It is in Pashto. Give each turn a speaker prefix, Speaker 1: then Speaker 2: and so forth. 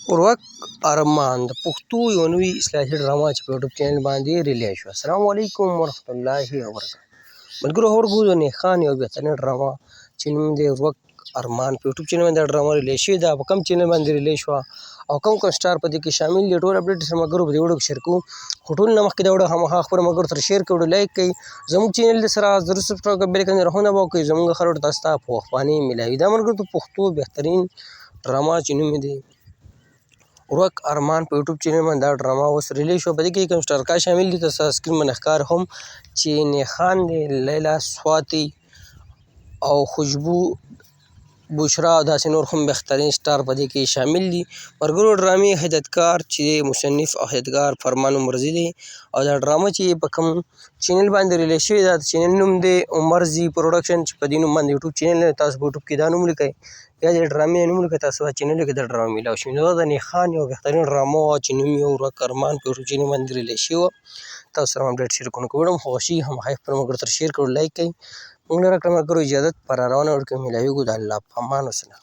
Speaker 1: ورک ارمان د پښتو یو نوي اصلاحي ډرامه چې په یوټیوب چینل باندې ریلیز شوه. السلام علیکم ورحمت الله وبرکاته. ملګرو هورګو د نیخان یو بهترین ډرامه چې نوم دی ورک ارمان په یوټیوب چینل باندې ډرامه ریلیز شوې ده. په کوم چینل باندې ریلیز شوه او کوم سټار په دې کې شامل دي ټول اپډیټ سره ملګرو په دې ویډیو کې شیر کوو. خو ټول نه مخکې دا ویډیو خامخا خپلو ملګرو سره شیر کړئ، لایک کړئ، زموږ چینل سره ضرور سبسکرایب کړئ، بیل ایکن رخونه به وکړئ. زموږ خلکو ته تاسو ته په وخت میلاوي. دا ملګرو د پښتو بهترین ډرامه چې نوم یې دی ورک ارمان په یوټیوب چینل باندې دا ډرامه اوس ریلیز شوه. په دې کې کوم سټارکار شامل دي تاسو سکرین باندې ښکار هم چې نیخان دی، لیلا، سواتي او خوشبو، بشرا او داسې نور هم بهترین سټار په دې کې شامل دي. ملګرو ډرامې هدایتکار چې مصنف او هدایتکار فرمان عمرزي دی او دا ډرامه چې په کوم چینل باندې ریلیز شوې ده د چینل نوم دی عمرزي پروډکشن چې په دې نوم باندې یوټیوب چینل دی. تاسو په یوټیوب کې دا نوم لیکئ یا د ډرامې نوم لیکئ، تاسو په چینل کې دا ډرامه میلاو شي. نو دا د نیخان یو بهترین ډرامه وه چې نوم یې ورک ارمان په یوټیوب چینل باندې ریلیز شوې وه. تاسو سره اپډیټ شیر کوونکی ویډیو مو خوښ شي هماغه خپلو ملګرو سره شیر کړئ، لایک کړئ. موږ نه راکړه ملګرو اجازت پر روانه وړکې میلاویږو د الله په امان وسلام.